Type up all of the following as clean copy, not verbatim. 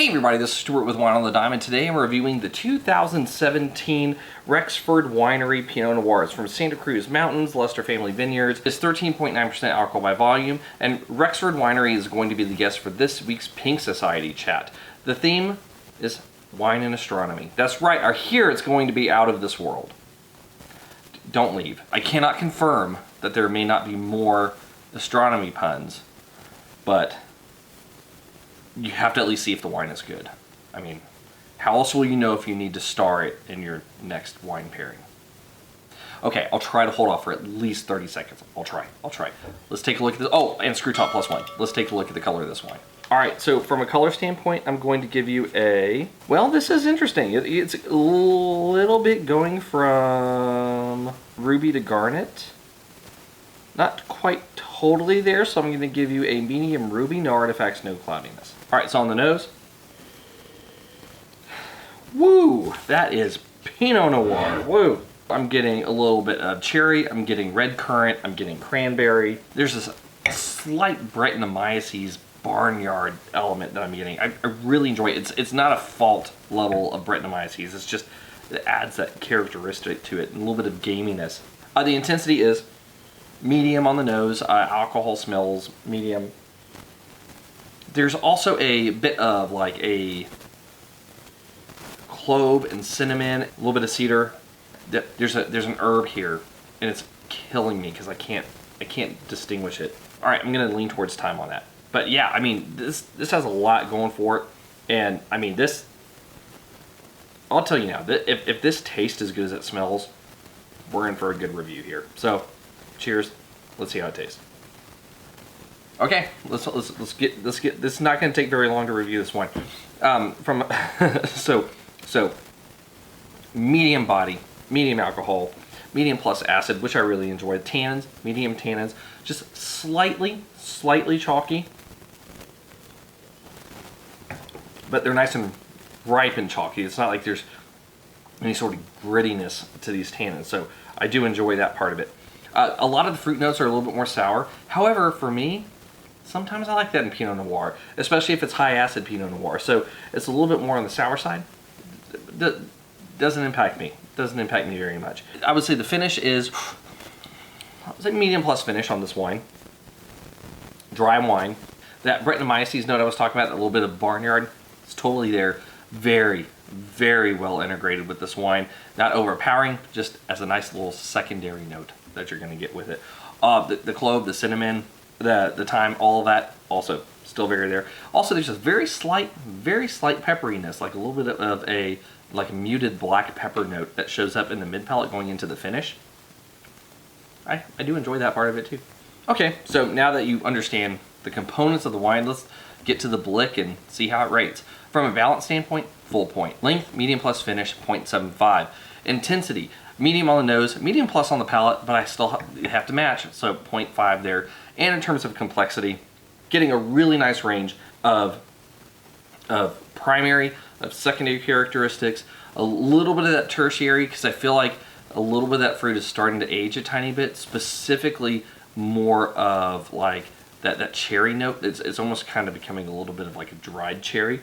Hey everybody, this is Stuart with Wine on the Dime, and today I'm reviewing the 2017 Rexford Winery Pinot Noir. It's from Santa Cruz Mountains, Lester Family Vineyards. It's 13.9% alcohol by volume, and Rexford Winery is going to be the guest for this week's Pink Society chat. The theme is wine and astronomy. That's right, here it's going to be out of this world. Don't leave. I cannot confirm that there may not be more astronomy puns, but you have to at least see if the wine is good. I mean, how else will you know if you need to star it in your next wine pairing? Okay, I'll try to hold off for at least 30 seconds. I'll try. Let's take a look at this. Oh, and screw top plus one. Let's take a look at the color of this wine. All right, so from a color standpoint, I'm going to give you a, well, this is interesting. It's a little bit going from ruby to garnet. Not quite totally there, so I'm going to give you a medium ruby, no artifacts, no cloudiness. All right, so on the nose. Woo, that is Pinot Noir. Woo. I'm getting a little bit of cherry, I'm getting red currant, I'm getting cranberry. There's this slight Brettanomyces barnyard element that I'm getting. I really enjoy it. It's not a fault level of Brettanomyces. It's just, it adds that characteristic to it, and a little bit of gaminess. The intensity is medium on the nose, alcohol smells medium. There's also a bit of like a clove and cinnamon, a little bit of cedar. There's an herb here, and it's killing me because I can't distinguish it. All right, I'm gonna lean towards time on that. But yeah, I mean, this has a lot going for it, and I mean this. I'll tell you now, if this tastes as good as it smells, we're in for a good review here. So, cheers. Let's see how it tastes. Okay, let's get. This is not going to take very long to review this wine. So medium body, medium alcohol, medium plus acid, which I really enjoy. Tannins, medium tannins, just slightly chalky, but they're nice and ripe and chalky. It's not like there's any sort of grittiness to these tannins, so I do enjoy that part of it. A lot of the fruit notes are a little bit more sour. However, for me, sometimes I like that in Pinot Noir, especially if it's high acid Pinot Noir. So it's a little bit more on the sour side. Doesn't impact me. Doesn't impact me very much. I would say the finish is, medium plus finish on this wine. Dry wine. That Brettanomyces note I was talking about, a little bit of barnyard, it's totally there. Very, very well integrated with this wine. Not overpowering, just as a nice little secondary note that you're going to get with it. The clove, the cinnamon, the thyme, all of that also still very there. Also, there's a very slight pepperiness, like a little bit of a muted black pepper note that shows up in the mid palate going into the finish. I do enjoy that part of it too. Okay, so now that you understand the components of the wine, let's get to the blick and see how it rates. From a balance standpoint, full point. Length, medium plus finish, 0.75. Intensity, medium on the nose, medium plus on the palate, but I still have to match, so 0.5 there. And in terms of complexity, getting a really nice range of primary, of secondary characteristics, a little bit of that tertiary, because I feel like a little bit of that fruit is starting to age a tiny bit, specifically more of like that cherry note. It's almost kind of becoming a little bit of like a dried cherry.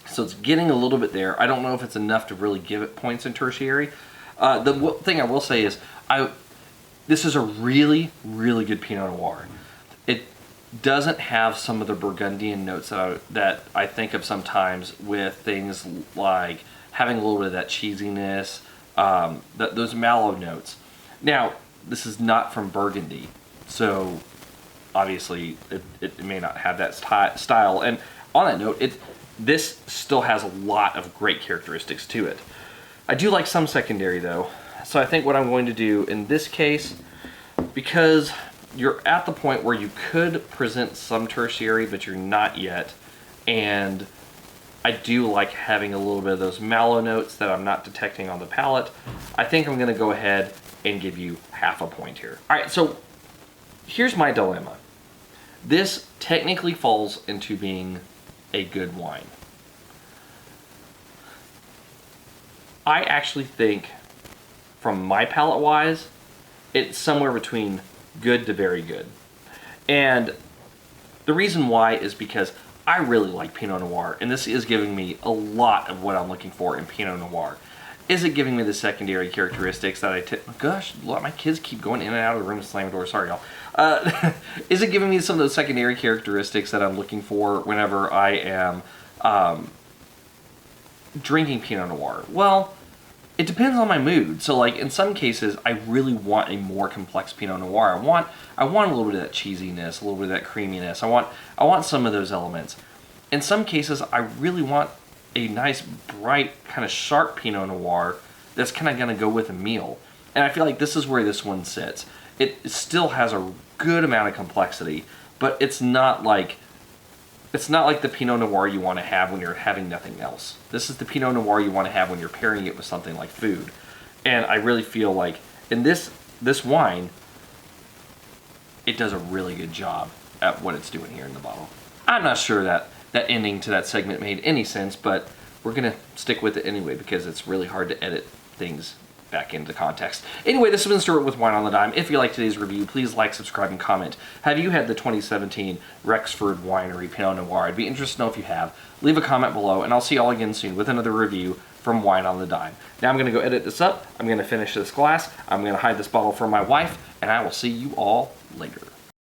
So it's getting a little bit there. I don't know if it's enough to really give it points in tertiary. The thing I will say is, this is a really, really good Pinot Noir. It doesn't have some of the Burgundian notes that I think of sometimes with things like having a little bit of that cheesiness, those mallow notes. Now, this is not from Burgundy, so obviously it may not have that style. And on that note, this still has a lot of great characteristics to it. I do like some secondary though, so I think what I'm going to do in this case, because you're at the point where you could present some tertiary, but you're not yet, and I do like having a little bit of those mallow notes that I'm not detecting on the palate, I think I'm going to go ahead and give you half a point here. All right, so here's my dilemma. This technically falls into being a good wine. I actually think, from my palate wise, it's somewhere between good to very good. And the reason why is because I really like Pinot Noir, and this is giving me a lot of what I'm looking for in Pinot Noir. Is it giving me the secondary characteristics that gosh, let my kids keep going in and out of the room and slamming doors. Sorry, y'all. Is it giving me some of those secondary characteristics that I'm looking for whenever I am drinking Pinot Noir? Well, it depends on my mood. So, like, in some cases, I really want a more complex Pinot Noir. I want a little bit of that cheesiness, a little bit of that creaminess. I want some of those elements. In some cases, I really want a nice, bright, kind of sharp Pinot Noir that's kind of going to go with a meal. And I feel like this is where this one sits. It still has a good amount of complexity, but it's not like the Pinot Noir you want to have when you're having nothing else. This is the Pinot Noir you want to have when you're pairing it with something like food. And I really feel like in this wine, it does a really good job at what it's doing here in the bottle. I'm not sure that ending to that segment made any sense, but we're going to stick with it anyway because it's really hard to edit things back into context. Anyway, this has been Stuart with Wine on the Dime. If you like today's review, please like, subscribe, and comment. Have you had the 2017 Rexford Winery Pinot Noir? I'd be interested to know if you have. Leave a comment below, and I'll see you all again soon with another review from Wine on the Dime. Now I'm going to go edit this up. I'm going to finish this glass. I'm going to hide this bottle from my wife, and I will see you all later.